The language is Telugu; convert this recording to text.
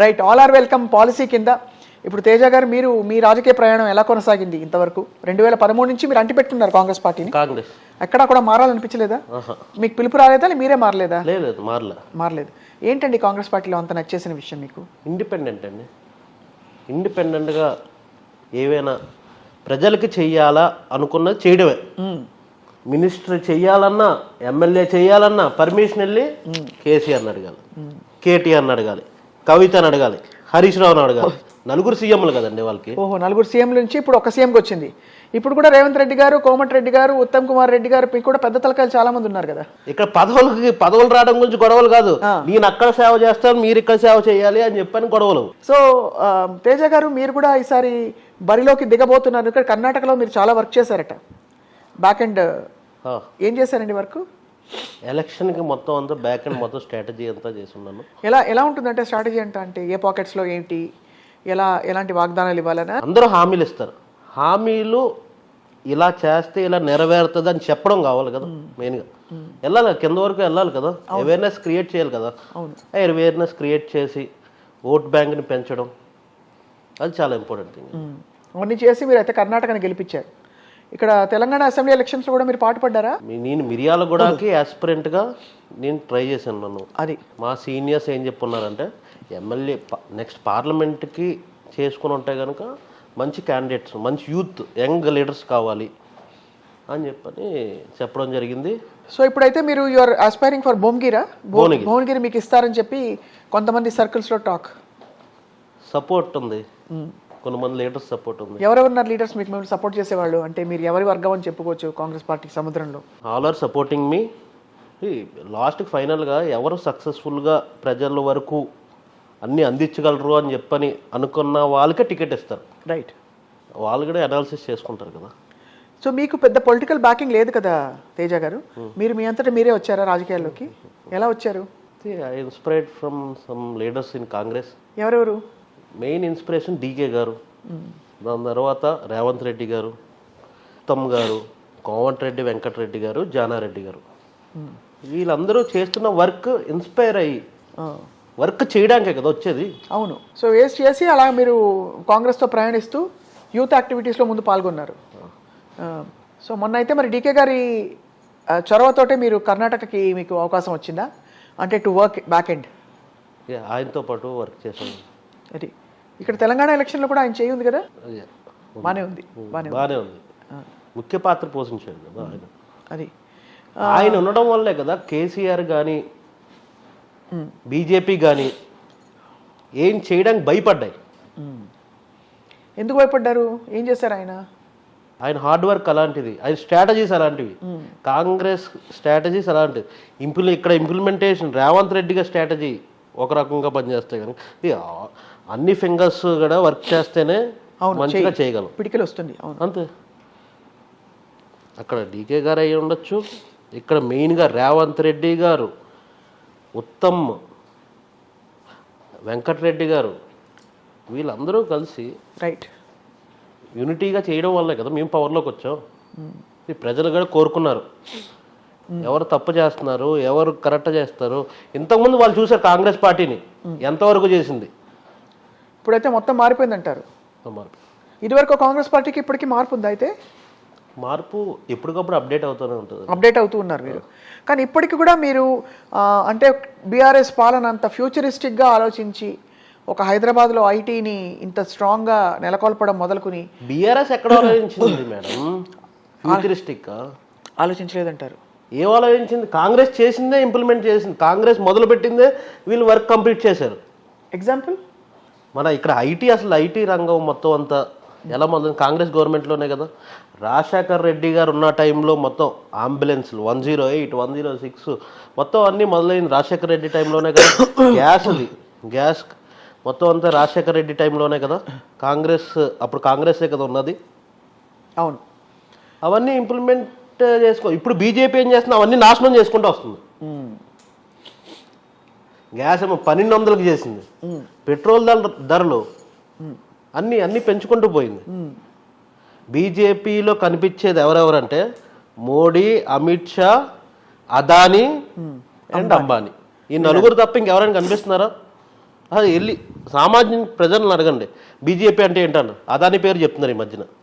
Right, all are welcome policy కింద ఇప్పుడు తేజ గారు మీరు మీ రాజకీయ ప్రయాణం ఎలా కొనసాగింది ఇంతవరకు? 2013 నుంచి మీరు అంటిపెట్టుకున్నారు కాంగ్రెస్ పార్టీని. కాంగ్రెస్ ఎక్కడా కూడా మారాలనిపించలేదా? మీకు పిలుపు రాలేదా? మీరే మారలేదా? లేదు, మారలేదు. ఏంటండి కాంగ్రెస్ పార్టీలో అంత నచ్చేసిన విషయం మీకు? ఇండిపెండెంట్ అండి. ఇండిపెండెంట్గా ఏవైనా ప్రజలకి చెయ్యాలా అనుకున్నది చేయడమే. మినిస్టర్ చెయ్యాలన్నా, ఎమ్మెల్యే చెయ్యాలన్నా పర్మిషన్ వెళ్ళి కేసీఆర్ని అడగాలి, కేటీఆర్ని అడగాలి, కవితని అడగాలి, హరీష్ రావుని అడగాలి. నలుగురు సీఎంలు కదండి వాళ్ళకి. ఓహో, నలుగురు సీఎంల నుంచి ఇప్పుడు ఒక సీఎంకి వచ్చింది. ఇప్పుడు కూడా రేవంత్ రెడ్డి గారు, కోమటిరెడ్డి గారు, ఉత్తమ్ కుమార్ రెడ్డి గారు, మీకు కూడా పెద్ద తలకాయలు చాలా మంది ఉన్నారు కదా. ఇక్కడ పదవులు రావడం గురించి గొడవలు కాదు. నేను అక్కడ సేవ చేస్తాను, మీరు ఇక్కడ సేవ చేయాలి అని చెప్పని గొడవలు. సో తేజ గారు, మీరు కూడా ఈసారి బరిలోకి దిగబోతున్నారు. ఇక్కడ కర్ణాటకలో మీరు చాలా వర్క్ చేశారట, బ్యాక్ ఎండ్. ఏం చేశారండి వర్క్? ఎలక్షన్కి మొత్తం అంతా బ్యాక్ అండ్ మొత్తం స్ట్రాటజీ అంతా చేస్తున్నాను. ఎలా ఉంటుందంటే స్ట్రాటజీ అంటే ఏ పాకెట్స్లో ఏంటి, ఎలాంటి వాగ్దానాలు ఇవ్వాలనా? అందరూ హామీలు ఇస్తారు. హామీలు ఇలా చేస్తే ఇలా నెరవేరుతుంది అని చెప్పడం కావాలి కదా. మెయిన్గా వెళ్ళాలి, కింద వరకు వెళ్ళాలి కదా. అవేర్నెస్ క్రియేట్ చేయాలి కదా. అవేర్నెస్ క్రియేట్ చేసి ఓట్ బ్యాంక్ని పెంచడం, అది చాలా ఇంపార్టెంట్ థింగ్. అవన్నీ చేసి మీరు అయితే కర్ణాటకని గెలిపించారు. ఇక్కడ తెలంగాణ అసెంబ్లీ ఎలక్షన్స్ లో కూడా మీరు పాటుపడ్డారా? నేను మిర్యాలగూడకి యాస్పిరెంట్గా నేను ట్రై చేశాను. నన్ను అది మా సీనియర్స్ ఏం చెప్పున్నారంటే, ఎమ్మెల్యే నెక్స్ట్ పార్లమెంట్కి చేసుకుని ఉంటే కనుక మంచి క్యాండిడేట్స్, మంచి యూత్, యంగ్ లీడర్స్ కావాలి అని చెప్పడం జరిగింది. సో ఇప్పుడైతే మీరు యూఆర్ ఆస్పైరింగ్ ఫర్ భువనగిరి మీకు ఇస్తారని చెప్పి కొంతమంది సర్కిల్స్లో టాక్. సపోర్ట్ ఉంది, కొంతమంది లీడర్స్ సపోర్ట్ ఉంది. ఎవరెవరున్నారు లీడర్స్ మీకు మిమ్మల్ని సపోర్ట్ చేసేవాళ్ళు? అంటే మీరు ఎవరి వర్గం అని చెప్పుకోవచ్చు కాంగ్రెస్ పార్టీ సముద్రంలో? ఆల్ ఆర్ సపోర్టింగ్ మీ. లాస్ట్కి ఫైనల్గా ఎవరు సక్సెస్ఫుల్గా ప్రజల వరకు అన్నీ అందించగలరు అని చెప్పని అనుకున్న వాళ్ళకే టికెట్ ఇస్తారు. రైట్, వాళ్ళు కూడా అనాలిసిస్ చేసుకుంటారు కదా. సో మీకు పెద్ద పొలిటికల్ బ్యాకింగ్ లేదు కదా తేజ గారు. మీరు మీ అంతటా మీరే వచ్చారా రాజకీయాల్లోకి? ఎలా వచ్చారు? I inspired from some leaders in Congress. ఎవరెవరు? మెయిన్ ఇన్స్పిరేషన్ డీకే గారు, దాని తర్వాత రేవంత్ రెడ్డి గారు, ఉత్తమ్ గారు, కోమటిరెడ్డి వెంకటరెడ్డి గారు, జానారెడ్డి గారు. వీళ్ళందరూ చేస్తున్న వర్క్ ఇన్స్పైర్ అయ్యి వర్క్ చేయడానికే కదా వచ్చేది. అవును. సో వేస్ట్ చేసి అలా మీరు కాంగ్రెస్తో ప్రయాణిస్తూ యూత్ యాక్టివిటీస్లో ముందు పాల్గొన్నారు. సో మొన్న అయితే మరి డీకే గారి చొరవతోటే మీరు కర్ణాటకకి మీకు అవకాశం వచ్చిందా? అంటే టు వర్క్ బ్యాక్ ఎండ్. ఆయనతో పాటు వర్క్ చేశాను. అది ఇక్కడ తెలంగాణ ఎలక్షన్లో కూడా ఆయన చేయి ఉంది కదా. బాగానే ఉంది. ముఖ్య పాత్ర పోషించాడు కదా ఆయన. అది ఆయన ఉండడం వల్లే కదా కేసీఆర్ కానీ బీజేపీ కానీ ఏం చేయడానికి భయపడ్డాయి. ఎందుకు భయపడ్డారు? ఏం చేశారు ఆయన? ఆయన హార్డ్ వర్క్ అలాంటిది, ఆయన స్ట్రాటజీస్ అలాంటివి, కాంగ్రెస్ స్ట్రాటజీస్ అలాంటివి. ఇక్కడ ఇంప్లిమెంటేషన్ రేవంత్ రెడ్డిగా స్ట్రాటజీ ఒక రకంగా పనిచేస్తాయి. కానీ అన్ని ఫింగర్స్ కూడా వర్క్ చేస్తేనే మంచిగా చేయగలం, పిడికిలు వస్తుంది. అంతే. అక్కడ డీకే గారు అయ్యి ఉండొచ్చు, ఇక్కడ మెయిన్గా రేవంత్ రెడ్డి గారు, ఉత్తమ్, వెంకటరెడ్డి గారు, వీళ్ళందరూ కలిసి రైట్ యూనిటీగా చేయడం వల్లే కదా మేము పవర్లోకి వచ్చాం. ప్రజలు కూడా కోరుకున్నారు ఎవరు తప్పు చేస్తున్నారు, ఎవరు కరెక్ట్ చేస్తారు. ఇంతకుముందు వాళ్ళు చూసారు కాంగ్రెస్ పార్టీని ఎంతవరకు చేసింది. ఇప్పుడైతే మొత్తం మారిపోయింది అంటారు. ఇదివరకు కాంగ్రెస్ పార్టీకి ఇప్పటికీ మార్పు ఉంది. అయితే మార్పు ఎప్పటికప్పుడు అప్డేట్ అవుతూనే ఉంటుంది. అప్డేట్ అవుతూ ఉన్నారు మీరు. కానీ ఇప్పటికి కూడా మీరు అంటే బీఆర్ఎస్ పాలన అంత ఫ్యూచరిస్టిక్గా ఆలోచించి ఒక హైదరాబాద్లో ఐటీని ఇంత స్ట్రాంగ్గా నెలకొల్పడం మొదలుకుని బీఆర్ఎస్ ఎక్కడ ఆలోచించింది మేడం? ఫ్యూచరిస్టిక్ ఆలోచించలేదంటారు. ఏం ఆలోచించింది? కాంగ్రెస్ చేసిందే ఇంప్లిమెంట్ చేసింది. కాంగ్రెస్ మొదలు పెట్టిందే వీళ్ళు వర్క్ కంప్లీట్ చేశారు. ఎగ్జాంపుల్ మన ఇక్కడ అసలు ఐటీ రంగం మొత్తం అంతా ఎలా మొదలు కాంగ్రెస్ గవర్నమెంట్లోనే కదా. రాజశేఖర్ రెడ్డి గారు ఉన్న టైంలో మొత్తం అంబులెన్స్లు 108, 106 మొత్తం అన్నీ మొదలైంది రాజశేఖర్ రెడ్డి టైంలోనే కదా. గ్యాస్ మొత్తం అంతా రాజశేఖర్ రెడ్డి టైంలోనే కదా. అప్పుడు కాంగ్రెసే కదా ఉన్నది. అవును, అవన్నీ ఇంప్లిమెంట్ ఇప్పుడు బీజేపీ ఏం చేస్తుంది? అవన్నీ నాశనం చేసుకుంటూ వస్తుంది. గ్యాస్ ఏమో 1200కి చేసింది, పెట్రోల్ ధరలు అన్నీ పెంచుకుంటూ పోయింది. బీజేపీలో కనిపించేది ఎవరెవరంటే మోడీ, అమిత్ షా, అదానీ అండ్ అంబానీ. ఈ నలుగురు తప్ప ఇంకెవరైనా కనిపిస్తున్నారా? అది వెళ్ళి సామాన్య ప్రజలను అడగండి, బీజేపీ అంటే ఏంటన్నారు, అదాని పేరు చెప్తున్నారు ఈ మధ్యన.